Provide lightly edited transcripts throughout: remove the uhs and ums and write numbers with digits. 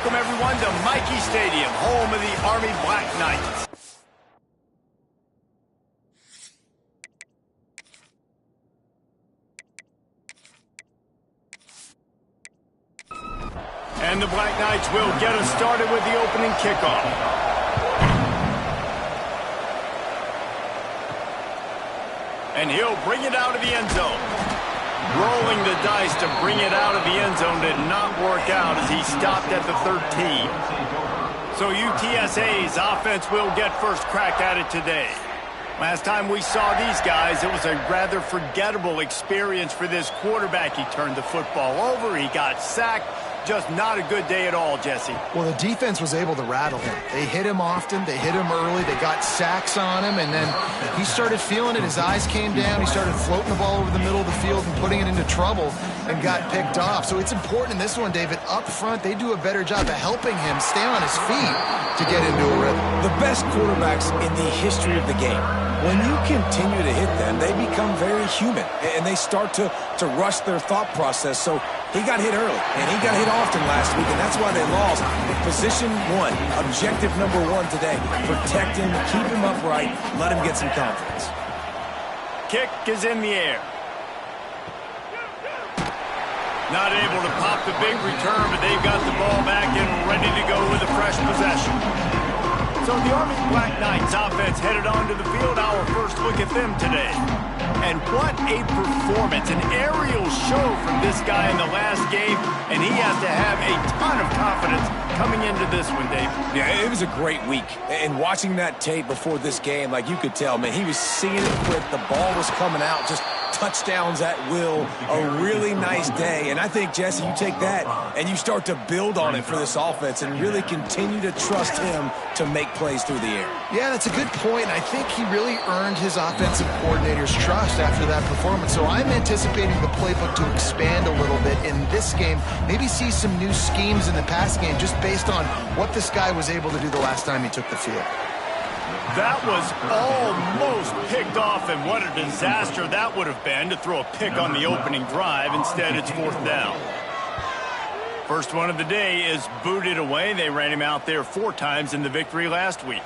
welcome everyone to Michie Stadium, home of the Army Black Knights. And the Black Knights will get us started with the opening kickoff. And he'll bring it out of the end zone. Rolling the dice to bring it out of the end zone did not work out as he stopped at the 13. So UTSA's offense will get first crack at it today. Last time we saw these guys, it was a rather forgettable experience for this quarterback. He turned the football over, he got sacked. Just not a good day at all, Jesse. Well, the defense was able to rattle him. They hit him often, they hit him early, they got sacks on him, and then he started feeling it. His eyes came down, he started floating the ball over the middle of the field and putting it into trouble and got picked off. So it's important in this one, David, up front, they do a better job of helping him stay on his feet to get into a rhythm. The best quarterbacks in the history of the game, when you continue to hit them, they become very human, and they start to rush their thought process. So he got hit early, and he got hit often last week, and that's why they lost. Position one, objective number one today, protect him, keep him upright, let him get some confidence. Kick is in the air. Not able to pop the big return, but they've got the ball back and ready to go with a fresh possession. So the Army Black Knights offense headed onto the field. Our first look at them today. And what a performance, an aerial show from this guy in the last game, and he has to have a ton of confidence coming into this one, Dave. Yeah, it was a great week. And watching that tape before this game, like you could tell, man, he was seeing it quick. The ball was coming out, just touchdowns at will. A really nice day. And I think, Jesse, you take that and you start to build on it for this offense and really continue to trust him to make plays through the air. Yeah, that's a good point. I think he really earned his offensive coordinator's trust after that performance. So I'm anticipating the playbook to expand a little bit in this game. Maybe see some new schemes in the pass game just based on what this guy was able to do the last time he took the field. That was almost picked off, and what a disaster that would have been to throw a pick on the opening drive. Instead, it's fourth down. First one of the day is booted away. They ran him out there 4 times in the victory last week.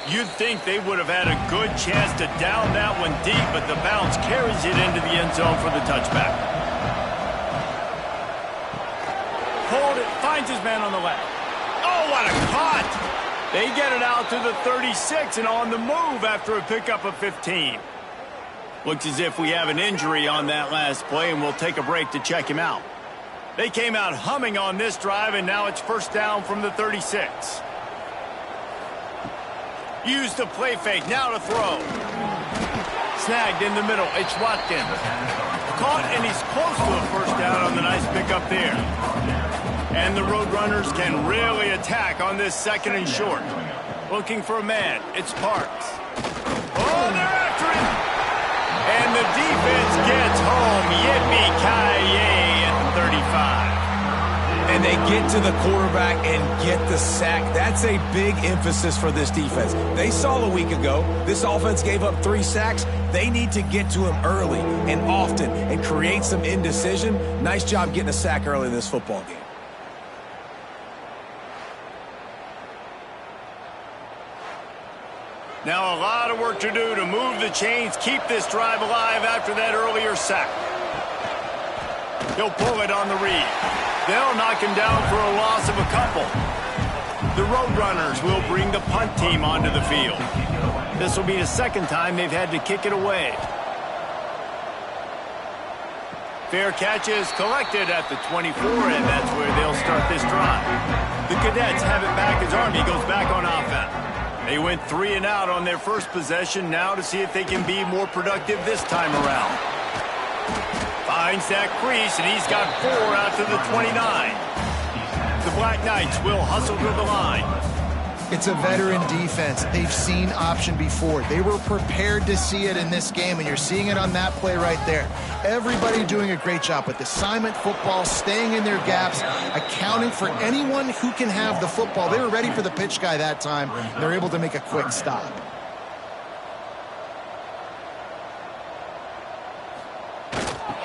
You'd think they would have had a good chance to down that one deep, but the bounce carries it into the end zone for the touchback. Hold it, finds his man on the left. Oh, what a cut! They get it out to the 36 and on the move after a pickup of 15. Looks as if we have an injury on that last play, and we'll take a break to check him out. They came out humming on this drive, and now it's first down from the 36. Use the play fake, now to throw. Snagged in the middle, it's Watkins. Caught, and he's close to a first down on the nice pickup there. And the Roadrunners can really attack on this second and short. Looking for a man, it's Parks. Oh, they're after him! And the defense gets home. Yippee-ki-yay at the 35. And they get to the quarterback and get the sack. That's a big emphasis for this defense. They saw a week ago, this offense gave up 3 sacks. They need to get to him early and often and create some indecision. Nice job getting a sack early in this football game. Now a lot of work to do to move the chains, keep this drive alive after that earlier sack. He'll pull it on the read. They'll knock him down for a loss of a couple. The Roadrunners will bring the punt team onto the field. This will be the second time they've had to kick it away. Fair catch is collected at the 24, and that's where they'll start this drive. The Cadets have it back as Army goes back on offense. They went 3 and out on their first possession, now to see if they can be more productive this time around. Finds that crease, and he's got 4 out to the 29. The Black Knights will hustle to the line. It's a veteran defense. They've seen option before. They were prepared to see it in this game, and you're seeing it on that play right there. Everybody doing a great job with assignment football, staying in their gaps, accounting for anyone who can have the football. They were ready for the pitch guy that time. They're able to make a quick stop.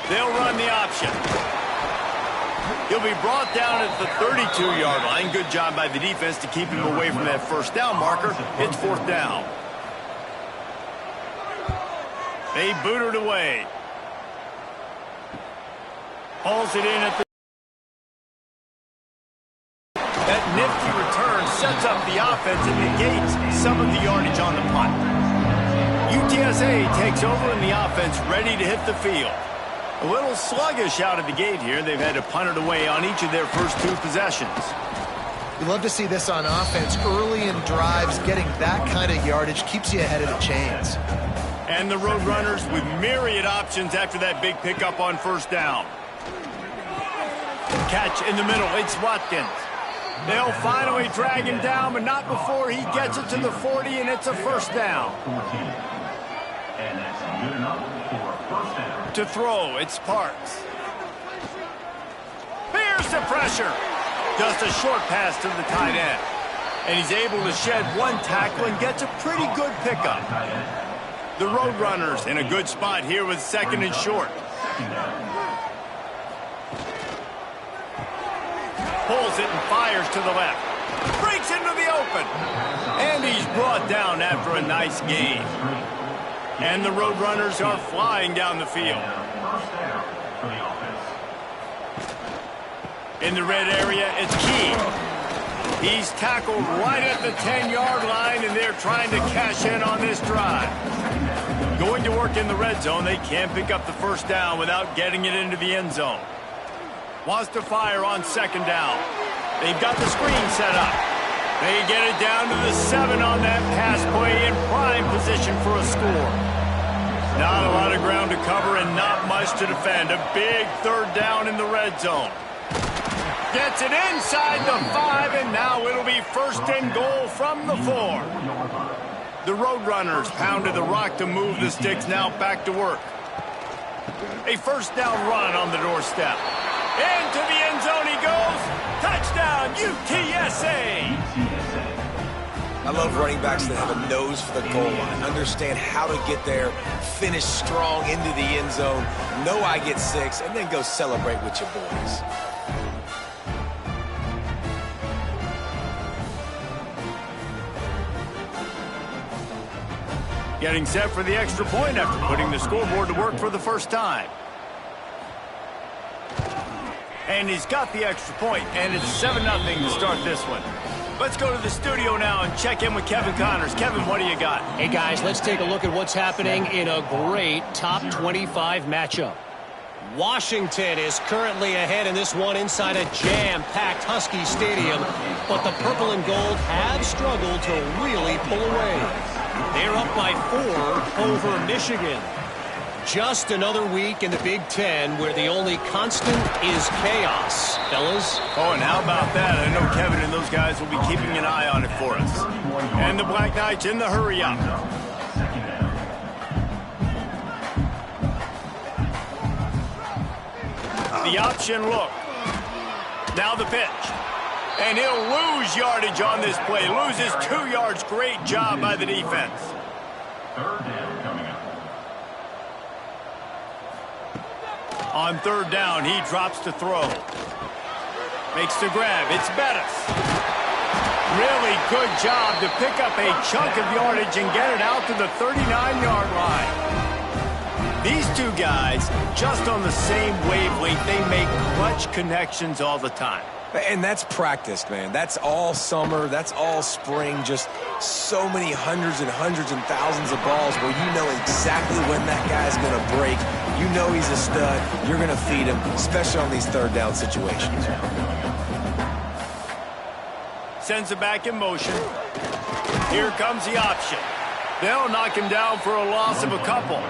They'll run the option. He'll be brought down at the 32-yard line. Good job by the defense to keep him away from that first down marker. It's fourth down. They boot it away. Hauls it in at the... That nifty return sets up the offense and negates some of the yardage on the punt. UTSA takes over in the offense, ready to hit the field. A little sluggish out of the gate here. They've had to punt it away on each of their first two possessions. You love to see this on offense. Early in drives, getting that kind of yardage keeps you ahead of the chains. And the Roadrunners with myriad options after that big pickup on first down. Catch in the middle. It's Watkins. They'll finally drag him down, but not before he gets it to the 40, and it's a first down. And that's good enough for a first down. To throw, it's Parks. Here's the pressure. Just a short pass to the tight end. And he's able to shed one tackle and gets a pretty good pickup. The Roadrunners in a good spot here with second and short. Pulls it and fires to the left. Breaks into the open. And he's brought down after a nice gain. And the Roadrunners are flying down the field. In the red area, it's Key. He's tackled right at the 10-yard line, and they're trying to cash in on this drive. Going to work in the red zone, they can't pick up the first down without getting it into the end zone. Wants to fire on second down. They've got the screen set up. They get it down to the 7 on that pass play in prime position for a score. Not a lot of ground to cover and not much to defend. A big third down in the red zone. Gets it inside the 5, and now it'll be first and goal from the 4. The Roadrunners pounded the rock to move the sticks, now back to work. A first down run on the doorstep. Into the end zone he goes. Touchdown, UTSA! I love running backs that have a nose for the goal line, understand how to get there, finish strong into the end zone, know I get 6, and then go celebrate with your boys. Getting set for the extra point after putting the scoreboard to work for the first time. And he's got the extra point, and it's 7-0 to start this one. Let's go to the studio now and check in with Kevin Connors. Kevin, what do you got? Hey, guys, let's take a look at what's happening in a great top 25 matchup. Washington is currently ahead in this one inside a jam-packed Husky Stadium, but the purple and gold have struggled to really pull away. They're up by 4 over Michigan. Just another week in the Big Ten where the only constant is chaos, fellas. Oh, and how about that? I know Kevin and those guys will be keeping an eye on it for us. And the Black Knights in the hurry-up. The option look. Now the pitch. And he'll lose yardage on this play. Loses 2 yards. Great job by the defense. Third down coming up. On third down, he drops to throw. Makes the grab. It's Bettis. Really good job to pick up a chunk of yardage and get it out to the 39-yard line. These two guys, just on the same wavelength, they make clutch connections all the time. And that's practiced, man. That's all summer. That's all spring. Just so many hundreds and thousands of balls where you know exactly when that guy's going to break. You know he's a stud. You're going to feed him, especially on these third down situations. Sends it back in motion. Here comes the option. They'll knock him down for a loss of a couple.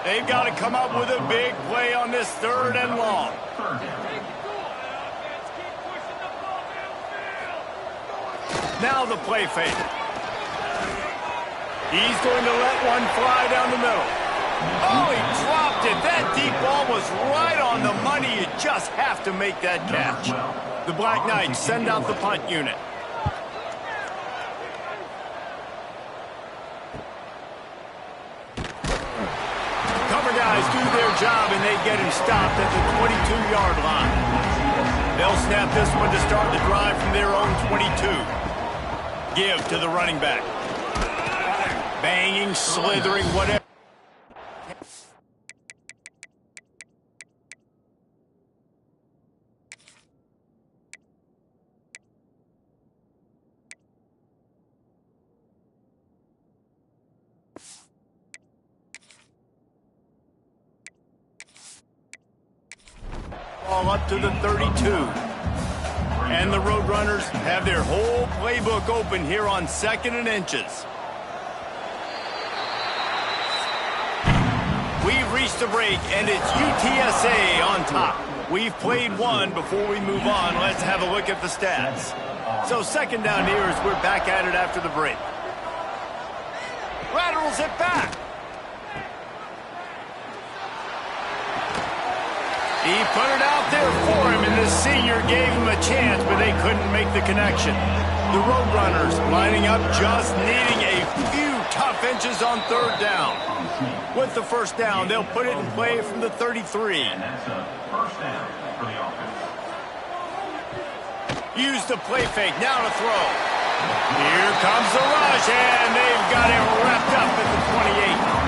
They've got to come up with a big play on this third and long. Now the play fake. He's going to let one fly down the middle. Oh, he dropped it. That deep ball was right on the money. You just have to make that catch. The Black Knights send out the punt unit. Cover guys do their job, and they get him stopped at the 22-yard line. They'll snap this one to start the drive from their own 22. Give to the running back. Banging, slithering, whatever. Ball up to the 32. And the Roadrunners have their whole playbook open here on 2nd and inches. We've reached the break, and it's UTSA on top. We've played one. Before we move on, let's have a look at the stats. So 2nd down here as we're back at it after the break. Rattles it back. He put it out there for him, and the senior gave him a chance, but they couldn't make the connection. The Roadrunners lining up, just needing a few tough inches on 3rd down. With the 1st down, they'll put it in play from the 33. And that's a first down for the offense. Use the play fake, now to throw. Here comes the rush, and they've got it wrapped up at the 28.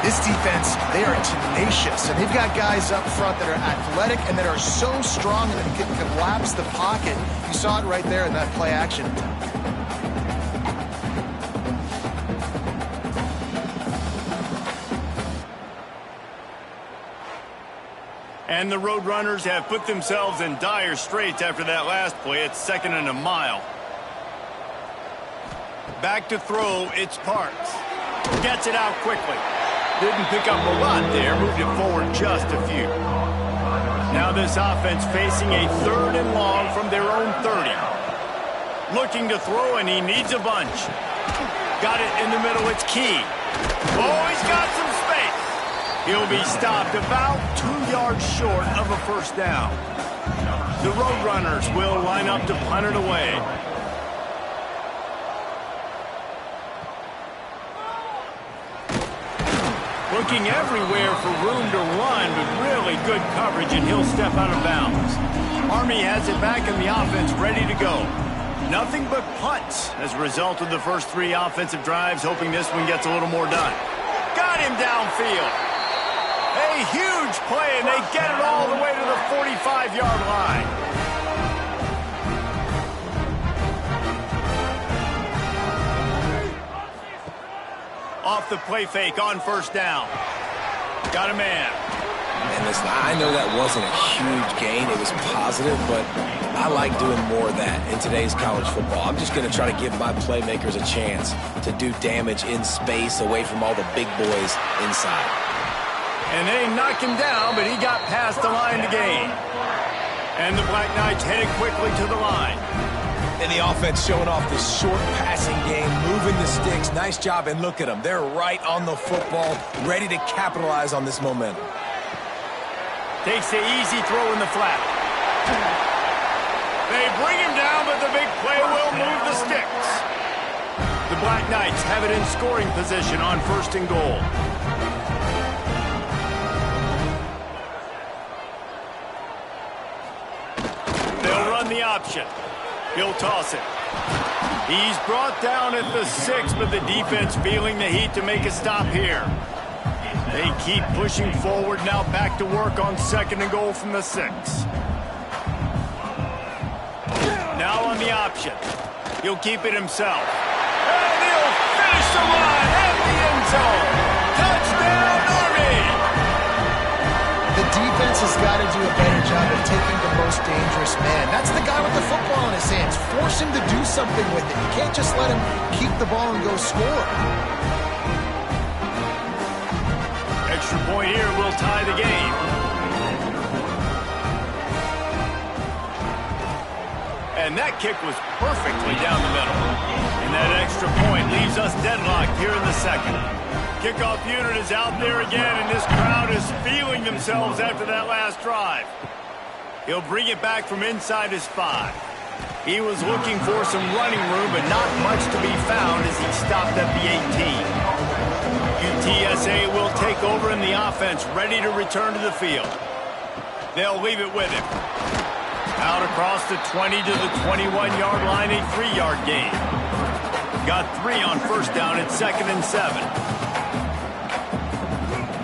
This defense, they are tenacious, and they've got guys up front that are athletic and that are so strong that they can collapse the pocket. You saw it right there in that play action. And the Roadrunners have put themselves in dire straits after that last play. It's 2nd and a mile. Back to throw, it's Parks. Gets it out quickly. Didn't pick up a lot there, moved it forward just a few. Now this offense facing a 3rd and long from their own 30. Looking to throw, and he needs a bunch. Got it in the middle, it's Key. Oh, he's got some space. He'll be stopped about 2 yards short of a 1st down. The Roadrunners will line up to punt it away. Looking everywhere for room to run, but really good coverage, and he'll step out of bounds. Army has it back in the offense, ready to go. Nothing but punts as a result of the first 3 offensive drives, hoping this one gets a little more done. Got him downfield. A huge play, and they get it all the way to the 45-yard line. Off the play fake on 1st down. Got a man. And listen, I know that wasn't a huge gain. It was positive, but I like doing more of that in today's college football. I'm just going to try to give my playmakers a chance to do damage in space away from all the big boys inside. And they knocked him down, but he got past the line to gain. And the Black Knights headed quickly to the line. And the offense showing off the short passing game, moving the sticks. Nice job, and look at them. They're right on the football, ready to capitalize on this momentum. Takes the easy throw in the flat. They bring him down, but the big play will move the sticks. The Black Knights have it in scoring position on 1st and goal. They'll run the option. He'll toss it. He's brought down at the 6, but the defense feeling the heat to make a stop here. They keep pushing forward, now back to work on 2nd and goal from the 6. Now on the option. He'll keep it himself. And he'll finish the line at the end zone. Touchdown, Army! The defense has got to do a better job of taking the most dangerous man. That's the guy with the football in his hands. Force him to do something with it. You can't just let him keep the ball and go score. Extra point here will tie the game. And that kick was perfectly down the middle. And that extra point leaves us deadlocked here in the 2nd. Kickoff unit is out there again, and this crowd is feeling themselves after that last drive. He'll bring it back from inside his 5. He was looking for some running room, but not much to be found as he stopped at the 18. UTSA will take over in the offense, ready to return to the field. They'll leave it with him. Out across the 20 to the 21-yard line, a 3-yard gain. Got 3 on first down at 2nd and 7.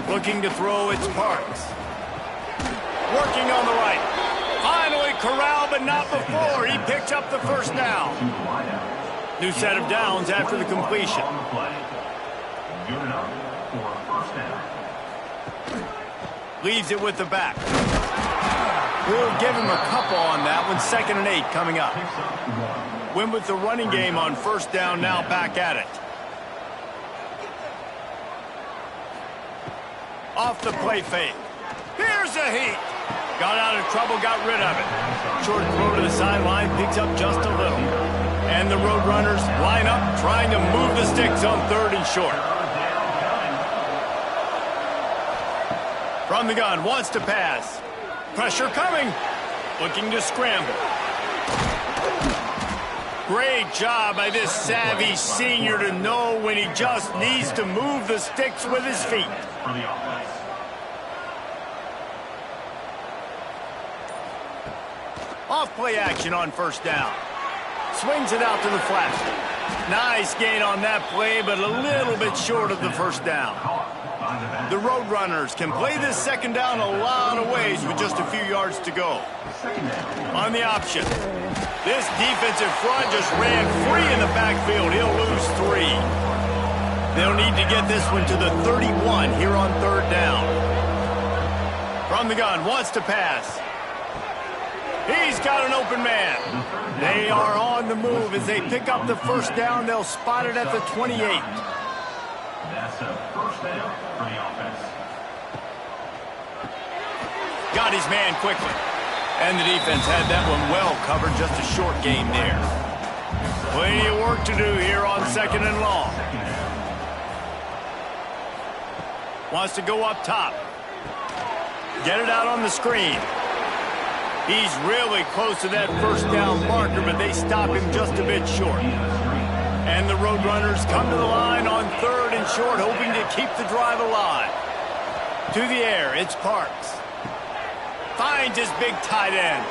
Looking to throw, it's Parks. Working on the right. Finally corralled, but not before. He picks up the first down. New set of downs after the completion. Good enough for a first down. Leaves it with the back. We'll give him a couple on that one. 2nd and 8 coming up. Win with the running game on first down, now back at it. Off the play fake. Here's a heat. Got out of trouble, got rid of it. Short throw to the sideline, picks up just a little. And the Roadrunners line up, trying to move the sticks on 3rd and short. From the gun, wants to pass. Pressure coming. Looking to scramble. Great job by this savvy senior to know when he just needs to move the sticks with his feet. For the offense. Off play action on first down. Swings it out to the flat. Nice gain on that play, but a little bit short of the first down. The Roadrunners can play this 2nd down a lot of ways with just a few yards to go. On the option. This defensive front just ran free in the backfield. He'll lose 3. They'll need to get this one to the 31 here on 3rd down. From the gun, wants to pass. He's got an open man. They are on the move. As they pick up the first down, they'll spot it at the 28. That's a first down for the offense. Got his man quickly. And the defense had that one well covered. Just a short gain there. Plenty of work to do here on 2nd and long. Wants to go up top. Get it out on the screen. He's really close to that first down marker, but they stop him just a bit short. And the Roadrunners come to the line on 3rd and short, hoping to keep the drive alive. To the air, it's Parks. Finds his big tight end.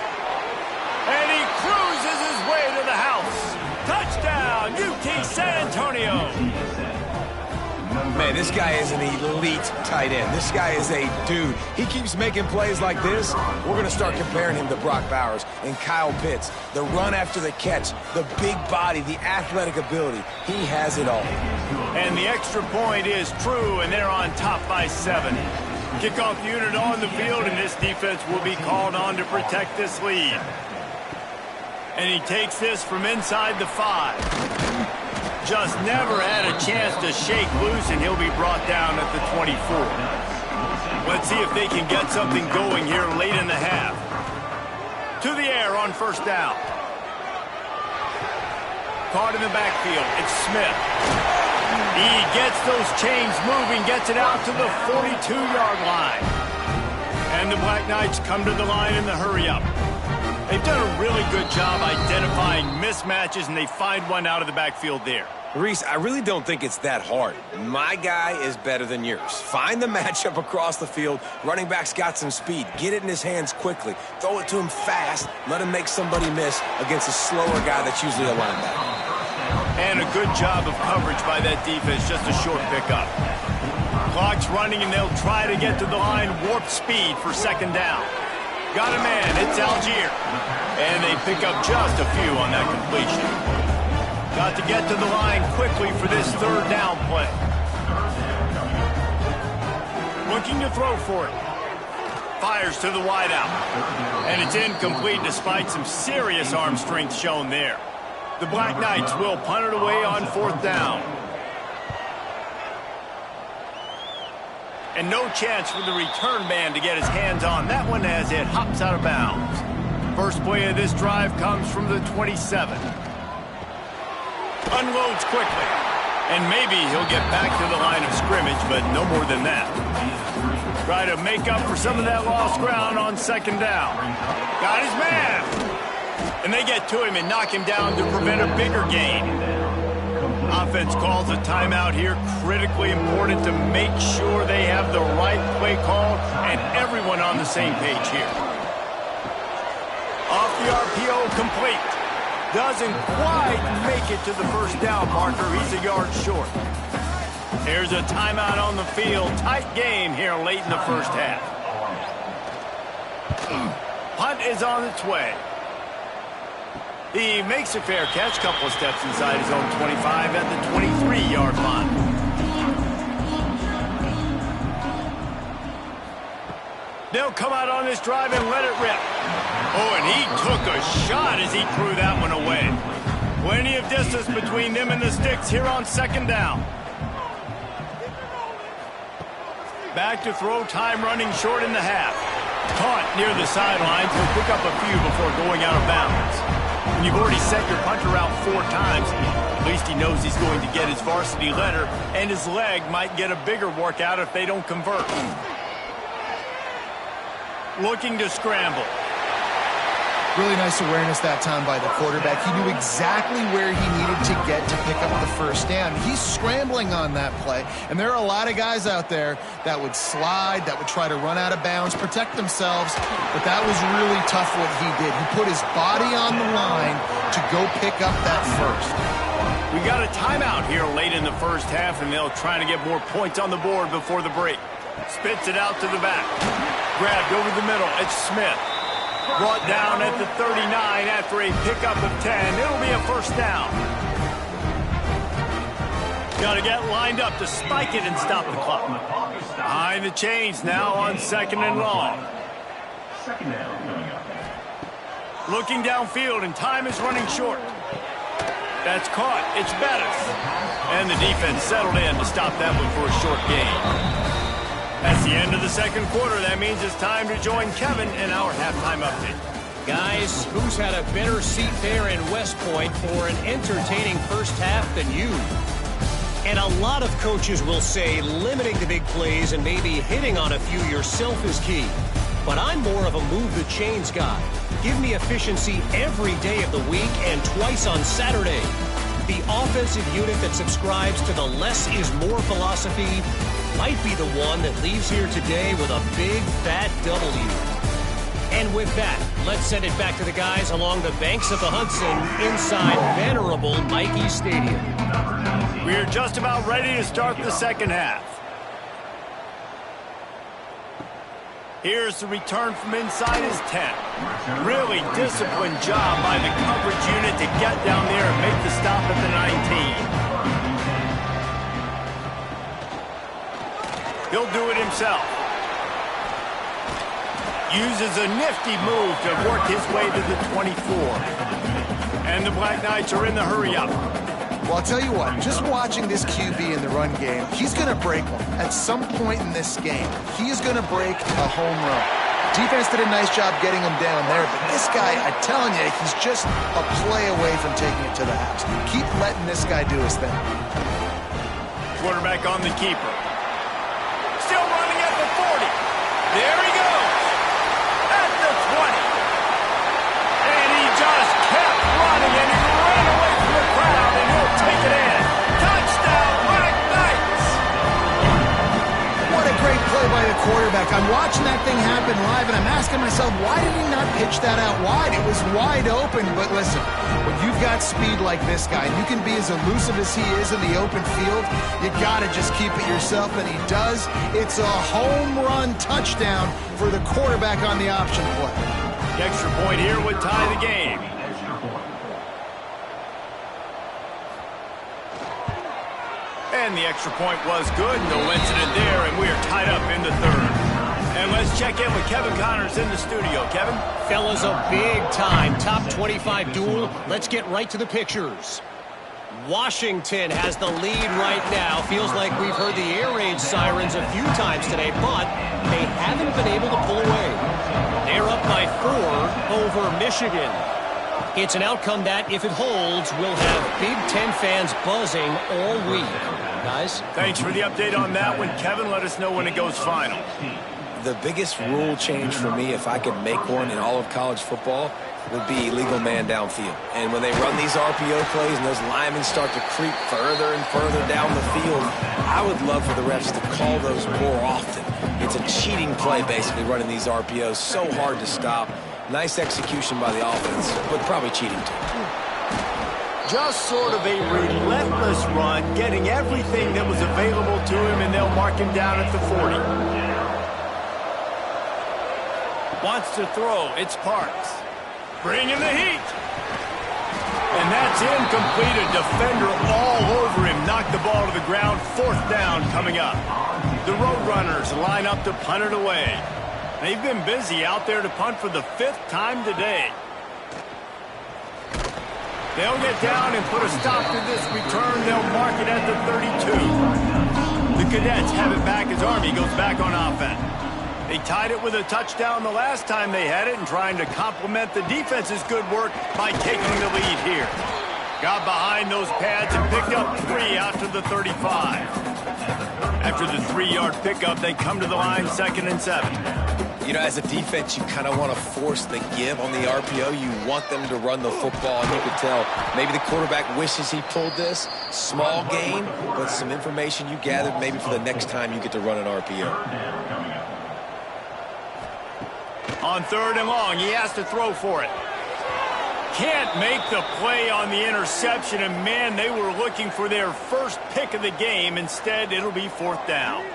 And he cruises his way to the house. Touchdown, UT San Antonio. Man, this guy is an elite tight end. This guy is a dude. He keeps making plays like this. We're going to start comparing him to Brock Bowers and Kyle Pitts. The run after the catch, the big body, the athletic ability. He has it all. And the extra point is true, and they're on top by 7. Kickoff unit on the field, and this defense will be called on to protect this lead. And he takes this from inside the 5. Just never had a chance to shake loose, and he'll be brought down at the 24. Let's see if they can get something going here late in the half. To the air on first down. Caught in the backfield. It's Smith. He gets those chains moving, gets it out to the 42-yard line. And the Black Knights come to the line in the hurry-up. They've done a really good job identifying mismatches, and they find one out of the backfield there. Reese, I really don't think it's that hard. My guy is better than yours. Find the matchup across the field. Running back's got some speed. Get it in his hands quickly. Throw it to him fast. Let him make somebody miss against a slower guy that's usually a linebacker. And a good job of coverage by that defense. Just a short pickup. Clock's running, and they'll try to get to the line. Warp speed for 2nd down. Got a man. It's Algier. And they pick up just a few on that completion. Got to get to the line quickly for this 3rd down play. Looking to throw for it. Fires to the wideout. And it's incomplete despite some serious arm strength shown there. The Black Knights will punt it away on 4th down. And no chance for the return man to get his hands on that one as it hops out of bounds. First play of this drive comes from the 27. Unloads quickly. And maybe he'll get back to the line of scrimmage, but no more than that. Try to make up for some of that lost ground on 2nd down. Got his man. And they get to him and knock him down to prevent a bigger gain. Offense calls a timeout here. Critically important to make sure they have the right play call and everyone on the same page here. Off the RPO complete. Doesn't quite make it to the first down marker. He's a yard short. Here's a timeout on the field. Tight game here late in the first half. Punt is on its way. He makes a fair catch. Couple of steps inside his own 25 at the 23-yard line. They'll come out on this drive and let it rip. Oh, and he took a shot as he threw that one away. Plenty of distance between them and the sticks here on second down. Back to throw, time running short in the half. Caught near the sidelines. He'll pick up a few before going out of bounds. When you've already set your punter out 4 times, at least he knows he's going to get his varsity letter, and his leg might get a bigger workout if they don't convert. Looking to scramble. Really nice awareness that time by the quarterback. He knew exactly where he needed to get to pick up the first down. He's scrambling on that play, and there are a lot of guys out there that would slide, that would try to run out of bounds, protect themselves, but that was really tough what he did. He put his body on the line to go pick up that first. We got a timeout here late in the first half, and they'll try to get more points on the board before the break. Spits it out to the back. Grabbed over the middle. It's Smith. Brought down at the 39 after a pickup of 10. It'll be a first down. Got to get lined up to spike it and stop the clock. Behind the chains now on second and long. Second down coming up. Looking downfield, and time is running short. That's caught. It's Bettis. And the defense settled in to stop that one for a short gain. That's the end of the second quarter. That means it's time to join Kevin in our halftime update. Guys, who's had a better seat there in West Point for an entertaining first half than you? And a lot of coaches will say limiting the big plays and maybe hitting on a few yourself is key. But I'm more of a move the chains guy. Give me efficiency every day of the week and twice on Saturday. The offensive unit that subscribes to the less is more philosophy might be the one that leaves here today with a big fat W. And with that, let's send it back to the guys along the banks of the Hudson inside venerable Michie Stadium. We're just about ready to start the second half. Here's the return from inside his 10. Really disciplined job by the coverage unit to get down there and make the stop at the 19. He'll do it himself. Uses a nifty move to work his way to the 24. And the Black Knights are in the hurry-up. Well, I'll tell you what, just watching this QB in the run game, he's going to break one. At some point in this game, he is going to break a home run. Defense did a nice job getting him down there, but this guy, I'm telling you, he's just a play away from taking it to the house. Keep letting this guy do his thing. Quarterback on the keeper. Still running at the 40. There he goes. At the 20. And he just kept running, and he ran away from the crowd, and he'll take it in. Touchdown, Black Knights. What a great play by the quarterback. I'm watching that thing happen live, and I'm asking myself, why did he not pitch that out wide? It was wide open, but listen, when you've got speed like this guy, and you can be as elusive as he is in the open field, you got to just keep it yourself, and he does. It's a home run touchdown for the quarterback on the option play. The extra point here would tie the game. And the extra point was good. No incident there, and we are tied up in the third. And let's check in with Kevin Connors in the studio. Kevin? Fellas, a big-time top 25 duel. Let's get right to the pictures. Washington has the lead right now. Feels like we've heard the air raid sirens a few times today, but they haven't been able to pull away. They're up by 4 over Michigan. It's an outcome that, if it holds, will have Big Ten fans buzzing all week. Guys? Thanks for the update on that one. Kevin, let us know when it goes final. The biggest rule change for me, if I could make one in all of college football, would be illegal man downfield. And when they run these RPO plays and those linemen start to creep further and further down the field, I would love for the refs to call those more often. It's a cheating play, basically, running these RPOs. So hard to stop. Nice execution by the offense, but probably cheating too. Just sort of a relentless run, getting everything that was available to him, and they'll mark him down at the 40. Wants to throw. It's Parks. Bringing the heat. And that's incomplete. A defender all over him. Knocked the ball to the ground. 4th down coming up. The Roadrunners line up to punt it away. They've been busy out there to punt for the 5th time today. They'll get down and put a stop to this return. They'll mark it at the 32. The Cadets have it back as Army goes back on offense. They tied it with a touchdown the last time they had it and trying to complement the defense's good work by taking the lead here. Got behind those pads and picked up 3 out to the 35. After the 3-yard pickup, they come to the line 2nd and 7. You know, as a defense, you kind of want to force the give on the RPO. You want them to run the football, and you can tell maybe the quarterback wishes he pulled this. Small gain, but some information you gathered maybe for the next time you get to run an RPO. On 3rd and long, he has to throw for it. Can't make the play on the interception, and man, they were looking for their first pick of the game. Instead, it'll be 4th down.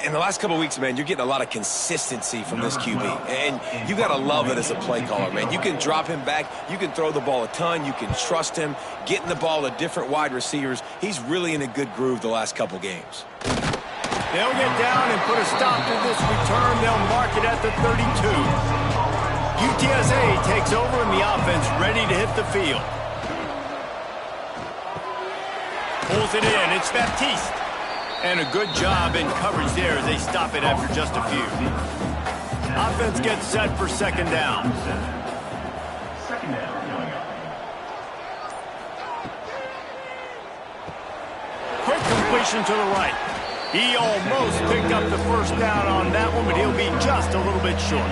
In the last couple of weeks, man, you're getting a lot of consistency from this QB. And you got to love it as a play caller, man. You can drop him back. You can throw the ball a ton. You can trust him. Getting the ball to different wide receivers. He's really in a good groove the last couple games. They'll get down and put a stop to this return. They'll mark it at the 32. UTSA takes over in the offense, ready to hit the field. Pulls it in. It's Baptiste. And a good job in coverage there as they stop it after just a few. Offense gets set for 2nd down. 2nd down coming up. Quick completion to the right. He almost picked up the 1st down on that one, but he'll be just a little bit short.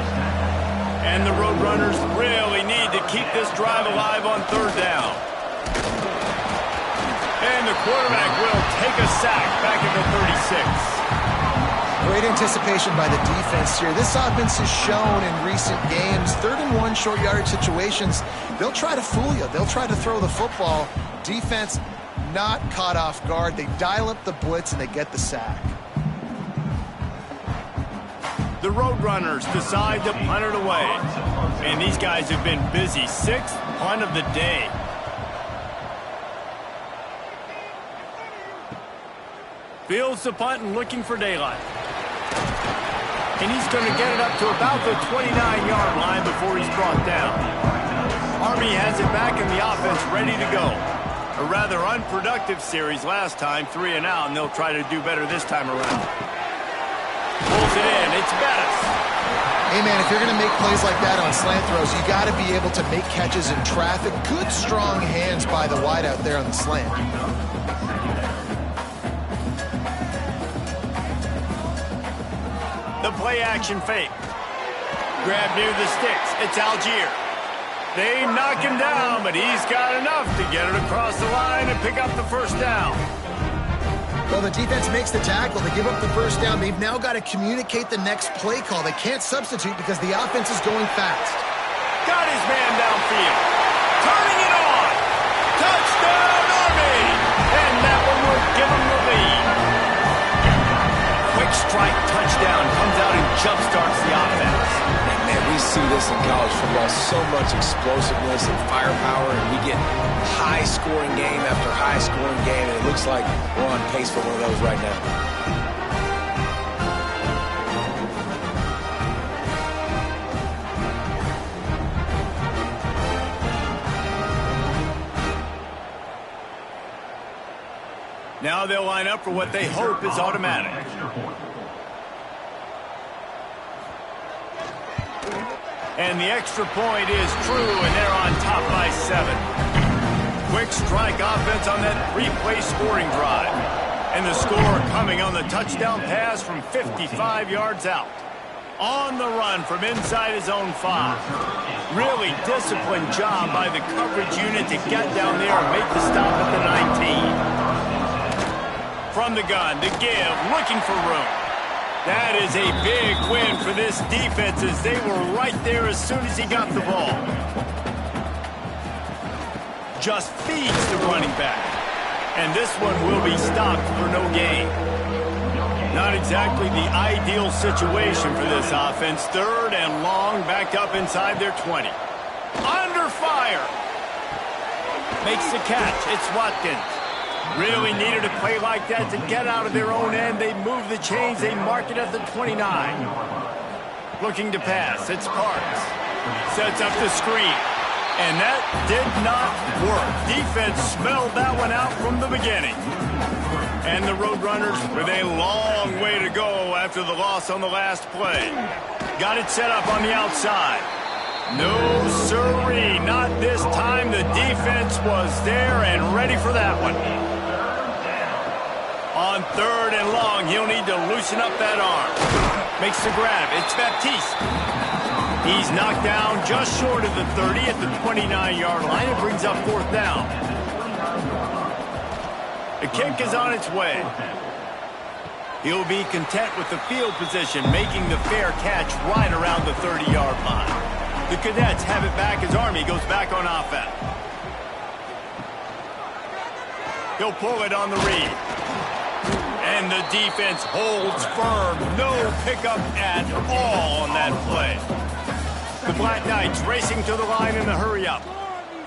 And the Roadrunners really need to keep this drive alive on 3rd down. And the quarterback will take a sack back at the 36. Great anticipation by the defense here. This offense has shown in recent games, 3rd and 1 short yardage situations, they'll try to fool you. They'll try to throw the football. Defense not caught off guard. They dial up the blitz and they get the sack. The Roadrunners decide to punt it away. And these guys have been busy. 6th punt of the day. Fields the punt and looking for daylight. And he's going to get it up to about the 29-yard line before he's brought down. Army has it back in the offense, ready to go. A rather unproductive series last time, 3 and out, and they'll try to do better this time around. Pulls it in. It's Bettis. Hey, man, if you're going to make plays like that on slant throws, you got to be able to make catches in traffic. Good, strong hands by the wideout there on the slant. The play-action fake. Grab near the sticks. It's Algier. They knock him down, but he's got enough to get it across the line and pick up the 1st down. Well, the defense makes the tackle. They give up the 1st down. They've now got to communicate the next play call. They can't substitute because the offense is going fast. Got his man downfield. Turning it on. Touchdown, Army! And that one will give them the lead. Quick strike touchdown comes out and jumpstarts the offense. And man, we see this in college football, so much explosiveness and firepower, and we get high-scoring game after high-scoring game, and it looks like we're on pace for one of those right now. Now they'll line up for what they hope is automatic. And the extra point is true, and they're on top by 7. Quick strike offense on that 3-play scoring drive. And the score coming on the touchdown pass from 55 yards out. On the run from inside his own 5. Really disciplined job by the coverage unit to get down there and make the stop at the 19. From the gun, to give, looking for room. That is a big win for this defense as they were right there as soon as he got the ball. Just feeds the running back. And this one will be stopped for no gain. Not exactly the ideal situation for this offense. 3rd and long, backed up inside their 20. Under fire. Makes the catch. It's Watkins. Really needed a play like that to get out of their own end. They move the chains. They mark it at the 29. Looking to pass. It's Parks. Sets up the screen. And that did not work. Defense smelled that one out from the beginning. And the Roadrunners with a long way to go after the loss on the last play. Got it set up on the outside. No siree, not this time. The defense was there and ready for that one. On 3rd and long, he'll need to loosen up that arm. Makes the grab. It's Baptiste. He's knocked down just short of the 30 at the 29-yard line. It brings up 4th down. The kick is on its way. He'll be content with the field position, making the fair catch right around the 30-yard line. The Cadets have it back as Army goes back on offense. He'll pull it on the read. And the defense holds firm. No pickup at all on that play. The Black Knights racing to the line in the hurry-up.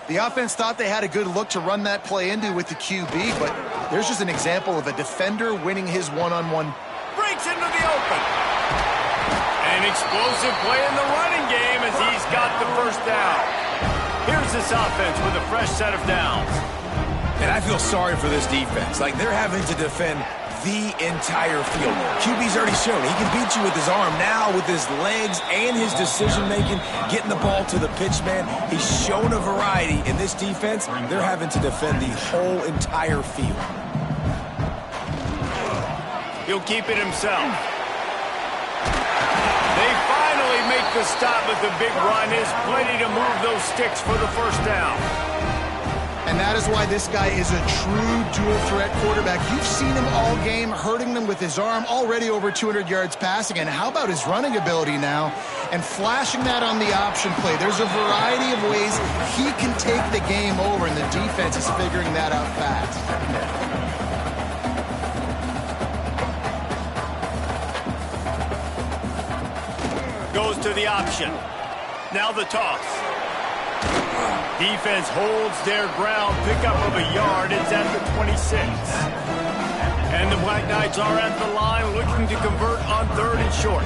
The offense thought they had a good look to run that play into with the QB, but there's just an example of a defender winning his one-on-one. Breaks into the open. An explosive play in the running game as he's got the first down. Here's this offense with a fresh set of downs. And I feel sorry for this defense. Like, they're having to defend the entire field. QB's already shown he can beat you with his arm. Now with his legs and his decision-making, getting the ball to the pitch man, he's shown a variety. In this defense, they're having to defend the whole entire field. He'll keep it himself. They finally make the stop, but the big run is plenty to move those sticks for the first down. And that is why this guy is a true dual-threat quarterback. You've seen him all game, hurting them with his arm, already over 200 yards passing. And how about his running ability now? And flashing that on the option play. There's a variety of ways he can take the game over, and the defense is figuring that out fast. Goes to the option. Now the toss. Defense holds their ground. Pickup of a yard. It's at the 26. And the Black Knights are at the line looking to convert on 3rd and short.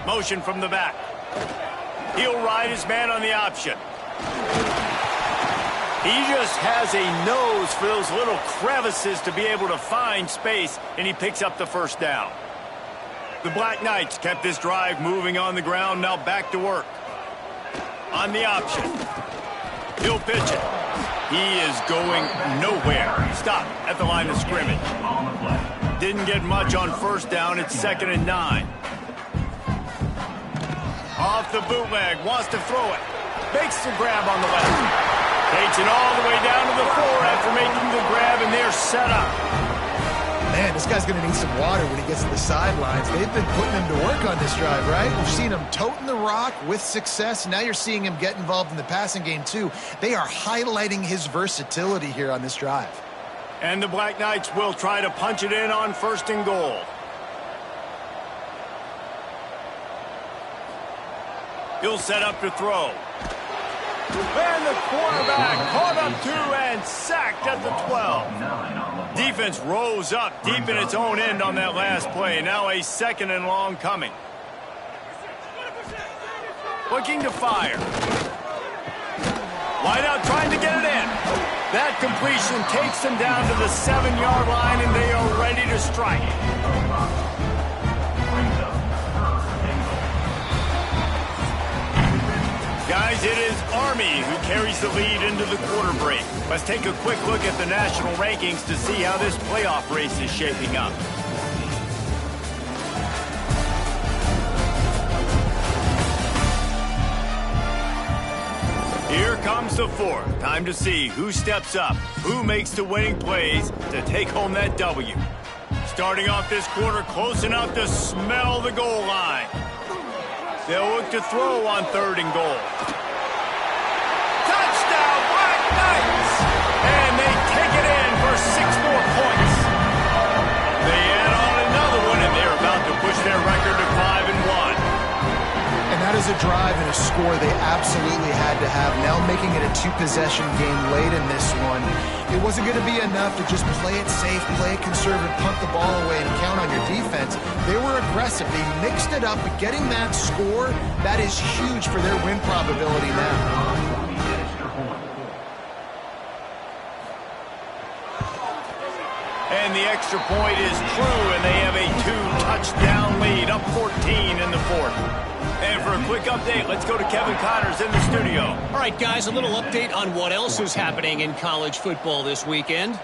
Motion from the back. He'll ride his man on the option. He just has a nose for those little crevices to be able to find space, and he picks up the first down. The Black Knights kept this drive moving on the ground, now back to work. On the option. He'll pitch it. He is going nowhere. Stop at the line of scrimmage. Didn't get much on first down. It's 2nd and 9. Off the bootleg. Wants to throw it. Makes the grab on the left. Takes it all the way down to the 4 after making the grab, and they're set up. Man, this guy's going to need some water when he gets to the sidelines. They've been putting him to work on this drive, right? We've seen him toting the rock with success. Now you're seeing him get involved in the passing game, too. They are highlighting his versatility here on this drive. And the Black Knights will try to punch it in on 1st and goal. He'll set up to throw. And the quarterback caught up 2 and sacked at the 12. Defense rose up deep in its own end on that last play. Now a 2nd and long coming. Looking to fire. Wide out trying to get it in. That completion takes them down to the 7-yard line, and they are ready to strike. Guys, it is Army who carries the lead into the quarter break. Let's take a quick look at the national rankings to see how this playoff race is shaping up. Here comes the fourth. Time to see who steps up, who makes the winning plays to take home that W. Starting off this quarter close enough to smell the goal line. They'll look to throw on 3rd and goal. Touchdown, Black Knights! And they take it in for 6 more points. They add on another one, and they're about to push their record to 5-1. And that is a drive and a score they absolutely had to have. Now making it a 2-possession game late in this one. It wasn't going to be enough to just play it safe, play it conservative, punt the ball away, and count on your defense. They were aggressive. They mixed it up, but getting that score, that is huge for their win probability now. And the extra point is true, and they have a 2-touchdown lead, up 14 in the fourth. And for a quick update, let's go to Kevin Connors in the studio. All right, guys, a little update on what else is happening in college football this weekend.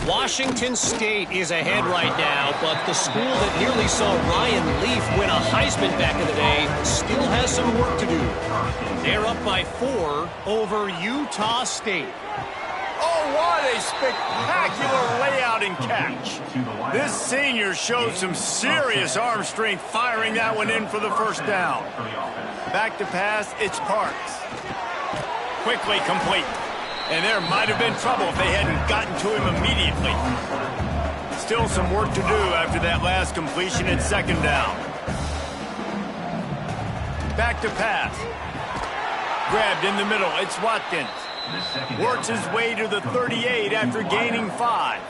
Washington State is ahead right now, but the school that nearly saw Ryan Leaf win a Heisman back in the day still has some work to do. They're up by 4 over Utah State. Oh, what a spectacular layout and catch. This senior showed some serious arm strength firing that one in for the first down. Back to pass, it's Parks. Quickly complete. And there might have been trouble if they hadn't gotten to him immediately. Still some work to do after that last completion at 2nd down. Back to pass. Grabbed in the middle, it's Watkins. Works his way to the 38 after gaining 5.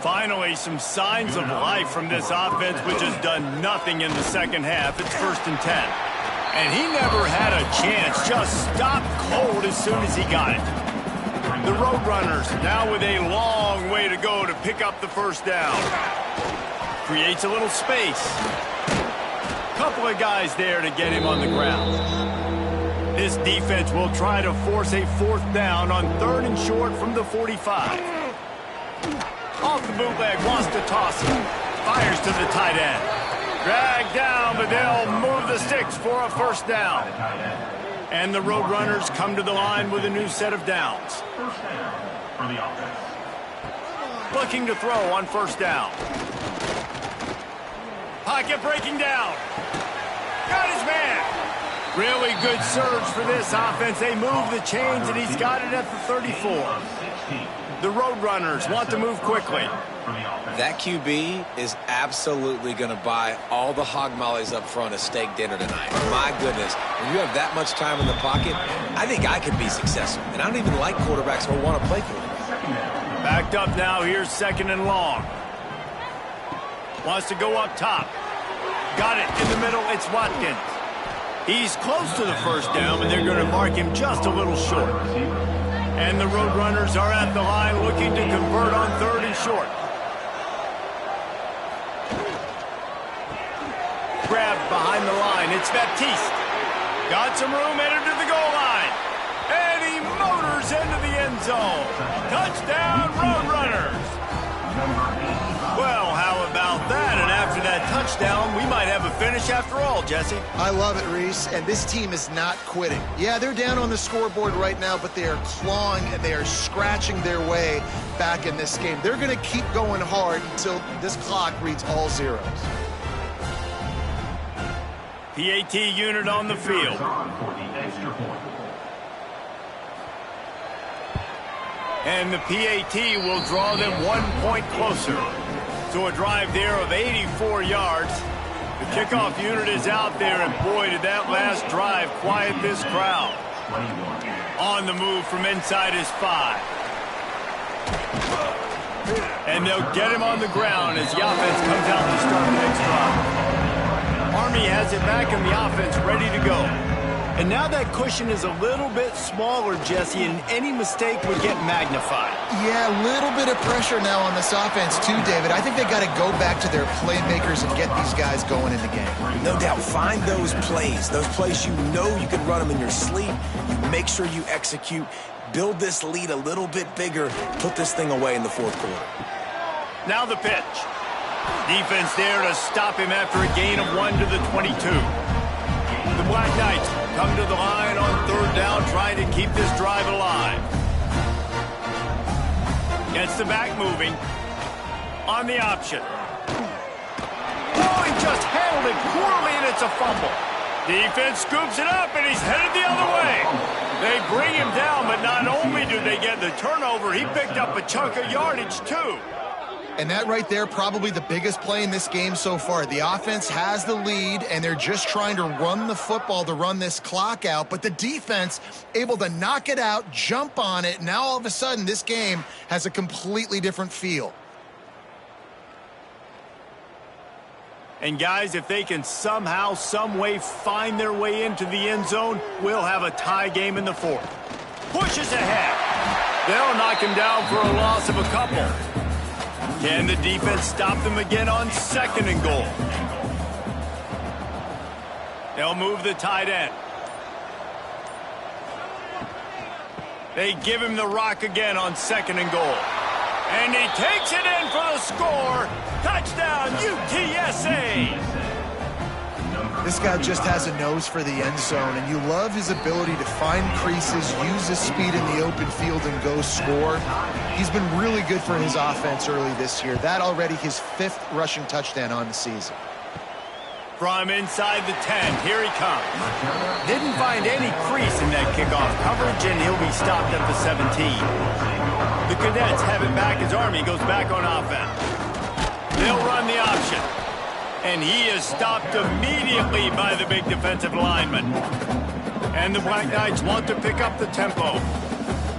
Finally, some signs of life from this offense, which has done nothing in the second half. It's 1st and 10. And he never had a chance, just stopped cold as soon as he got it. The Roadrunners now with a long way to go to pick up the first down. Creates a little space. Couple of guys there to get him on the ground. This defense will try to force a 4th down on 3rd and short from the 45. Off the bootleg, wants to toss it. Fires to the tight end. Dragged down, but they'll move the sticks for a 1st down. And the Roadrunners come to the line with a new set of downs. First down for the offense. Looking to throw on 1st down. Pocket breaking down. Got his man. Really good surge for this offense. They move the chains, and he's got it at the 34. The Roadrunners want to move quickly. That QB is absolutely going to buy all the hog mollies up front of steak dinner tonight. My goodness, when you have that much time in the pocket, I think I could be successful. And I don't even like quarterbacks who want to play quarterback. Backed up now, here's 2nd and long. Wants to go up top. Got it in the middle, it's Watkins. He's close to the 1st down, but they're going to mark him just a little short. And the Roadrunners are at the line looking to convert on 3rd and short. Grabbed behind the line, it's Baptiste. Got some room, headed to the goal line. And he motors into the end zone. Touchdown, Roadrunners. Well, how about that? And after that touchdown, we might have a finish after all, Jesse. I love it, Reese, and this team is not quitting. Yeah, they're down on the scoreboard right now, but they are clawing and they are scratching their way back in this game. They're going to keep going hard until this clock reads all zeros. PAT unit on the field. And the PAT will draw them 1 point closer. So a drive there of 84 yards. The kickoff unit is out there, and boy, did that last drive quiet this crowd. On the move from inside his 5. And they'll get him on the ground as the offense comes out to start the next drive. Army has it back in the offense, ready to go. And now that cushion is a little bit smaller, Jesse, and any mistake would get magnified. Yeah, a little bit of pressure now on this offense too, David. I think they got to go back to their playmakers and get these guys going in the game. No doubt, find those plays you know you can run them in your sleep. You make sure you execute, build this lead a little bit bigger, put this thing away in the 4th quarter. Now the pitch. Defense there to stop him after a gain of 1 to the 22. The Black Knights come to the line on third down, trying to keep this drive alive. Gets the back moving. On the option. Oh, he just handled it poorly, and it's a fumble. Defense scoops it up, and he's headed the other way. They bring him down, but not only do they get the turnover, he picked up a chunk of yardage, too. And that right there, probably the biggest play in this game so far. The offense has the lead, and they're just trying to run the football to run this clock out. But the defense able to knock it out, jump on it. Now all of a sudden, this game has a completely different feel. And guys, if they can somehow, some way find their way into the end zone, we'll have a tie game in the fourth. Pushes ahead. They'll knock him down for a loss of a couple. Can the defense stop them again on 2nd and goal? They'll move the tight end. They give him the rock again on 2nd and goal. And he takes it in for the score. Touchdown, UTSA! This guy just has a nose for the end zone, and you love his ability to find creases, use his speed in the open field, and go score. He's been really good for his offense early this year. That already his 5th rushing touchdown on the season. From inside the 10, here he comes. Didn't find any crease in that kickoff coverage, and he'll be stopped at the 17. The Cadets have it back as Army goes back on offense. They'll run the option. And he is stopped immediately by the big defensive lineman. And the Black Knights want to pick up the tempo.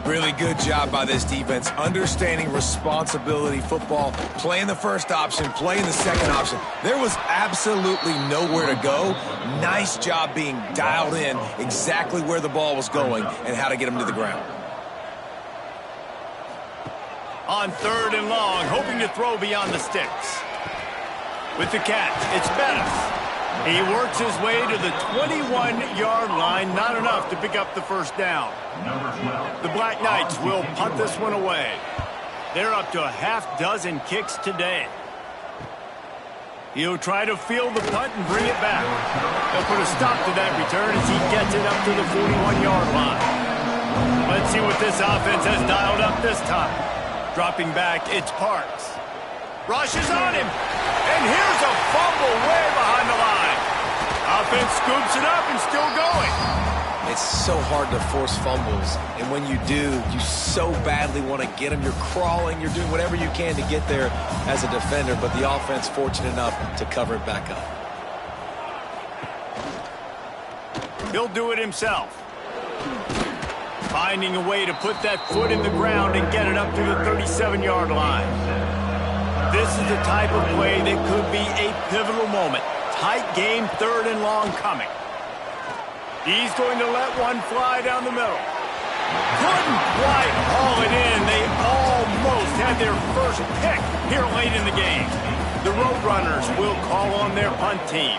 Really good job by this defense, understanding responsibility football, playing the first option, playing the second option. There was absolutely nowhere to go. Nice job being dialed in exactly where the ball was going and how to get him to the ground. On 3rd and long, hoping to throw beyond the sticks. With the catch, it's Bettis. He works his way to the 21-yard line, not enough to pick up the first down. The Black Knights will punt this one away. They're up to a half-dozen kicks today. He'll try to field the punt and bring it back. They'll put a stop to that return as he gets it up to the 41-yard line. Let's see what this offense has dialed up this time. Dropping back, it's Parks. Rushes on him. And here's a fumble way behind the line. Offense scoops it up and still going. It's so hard to force fumbles. And when you do, you so badly want to get them. You're crawling. You're doing whatever you can to get there as a defender. But the offense fortunate enough to cover it back up. He'll do it himself. Finding a way to put that foot in the ground and get it up to the 37-yard line. This is the type of play that could be a pivotal moment. Tight game, 3rd and long coming. He's going to let one fly down the middle. Couldn't quite haul it in. They almost had their first pick here late in the game. The Roadrunners will call on their punt team.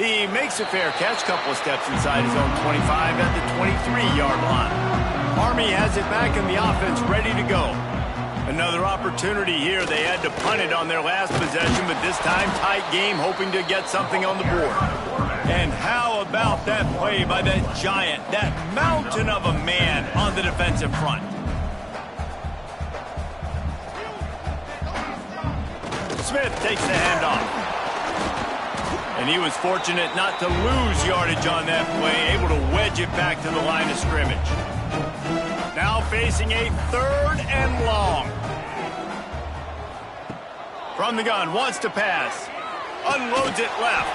He makes a fair catch, couple of steps inside his own 25 at the 23-yard line. Army has it back and the offense ready to go. Another opportunity here. They had to punt it on their last possession, but this time tight game, hoping to get something on the board. And how about that play by that giant, that mountain of a man on the defensive front? Smith takes the handoff. And he was fortunate not to lose yardage on that play, able to wedge it back to the line of scrimmage. Now facing a 3rd and long. From the gun, wants to pass. Unloads it left.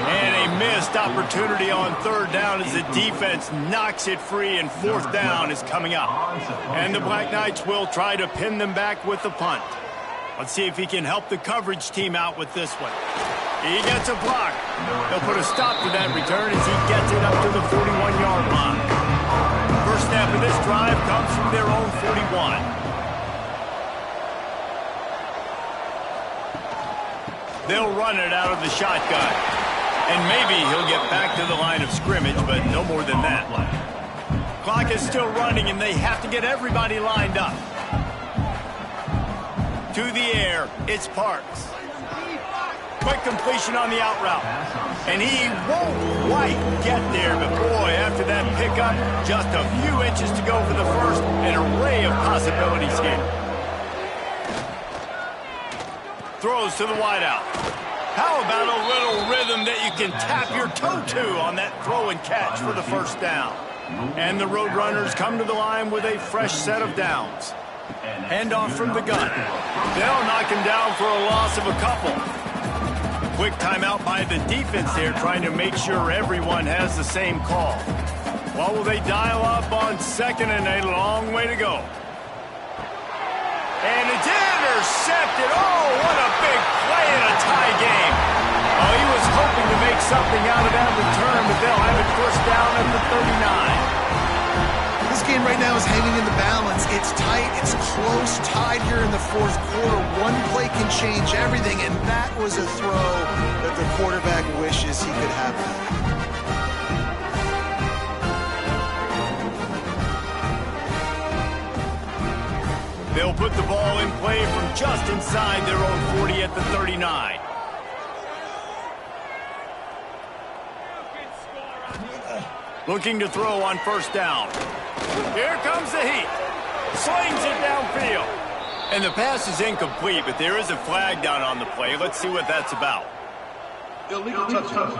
And a missed opportunity on 3rd down as the defense knocks it free, and 4th down is coming up. And the Black Knights will try to pin them back with the punt. Let's see if he can help the coverage team out with this one. He gets a block. They'll put a stop to that return as he gets it up to the 41-yard line. First snap of this drive comes from their own 41. They'll run it out of the shotgun. And maybe he'll get back to the line of scrimmage, but no more than that. Clock is still running, and they have to get everybody lined up. To the air, it's Parks. Quick completion on the out route. And he won't quite get there, but boy, after that pickup, just a few inches to go for the first. An array of possibilities here. Throws to the wideout. How about a little rhythm that you can tap your toe to on that throw and catch for the first down? And the Roadrunners come to the line with a fresh set of downs. Handoff from the gun. They'll knock him down for a loss of a couple. Quick timeout by the defense there, trying to make sure everyone has the same call. Well, will they dial up on second and a long way to go? And it's intercepted. Oh, what a big play in a tie game. Oh, he was hoping to make something out of that return, but they'll have it first down at the 39. This game right now is hanging in the balance. It's tight, it's close, tied here in the fourth quarter. One play can change everything, and that was a throw that the quarterback wishes he could have. They'll put the ball in play from just inside their own 40 at the 39. Looking to throw on first down. Here comes the heat. Slings it downfield. And the pass is incomplete, but there is a flag down on the play. Let's see what that's about. Illegal touchdown.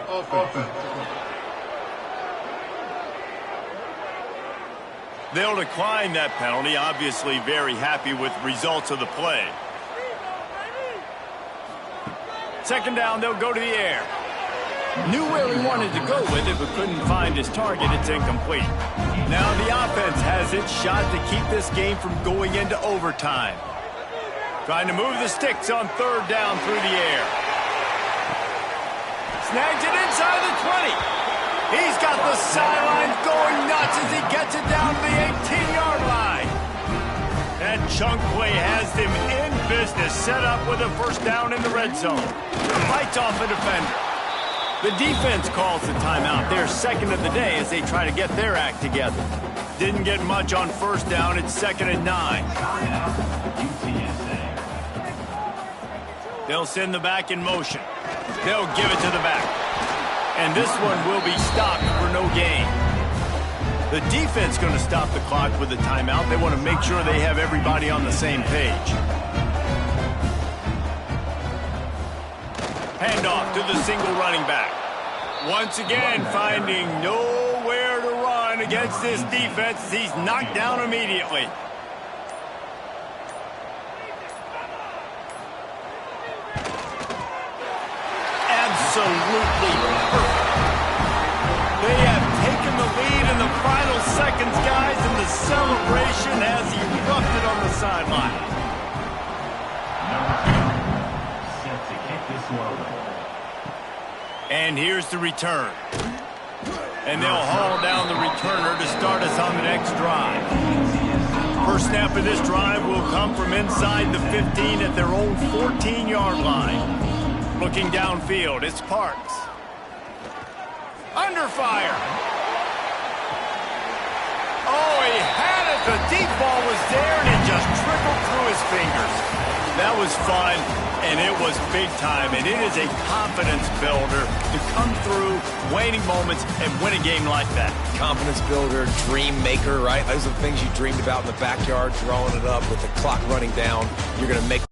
Offense. They'll decline that penalty, obviously very happy with results of the play. Second down, they'll go to the air. Knew where he wanted to go with it, but couldn't find his target. It's incomplete. Now the offense has its shot to keep this game from going into overtime. Trying to move the sticks on third down through the air. Snags it inside the 20. He's got the sideline going nuts as he gets it down to the 18-yard line. That chunk play has them in business, set up with a first down in the red zone. Fights off a defender. The defense calls the timeout. They're second of the day as they try to get their act together. Didn't get much on first down. It's 2nd and 9. They'll send the back in motion. They'll give it to the back. And this one will be stopped for no gain. The defense going to stop the clock with a timeout. They want to make sure they have everybody on the same page. Handoff to the single running back. Once again, finding nowhere to run against this defense. He's knocked down immediately. Absolutely perfect. They have taken the lead in the final seconds, guys, and the celebration has erupted on the sideline. Set to kick this one. And here's the return. And they'll haul down the returner to start us on the next drive. First snap of this drive will come from inside the 15 at their own 14-yard line. Looking downfield, it's Parks. Under fire. Oh, he had it. The deep ball was there, and it just trickled through his fingers. That was fun, and it was big time, and it is a confidence builder to come through waning moments and win a game like that. Confidence builder, dream maker, right? Those are the things you dreamed about in the backyard, drawing it up with the clock running down. You're going to make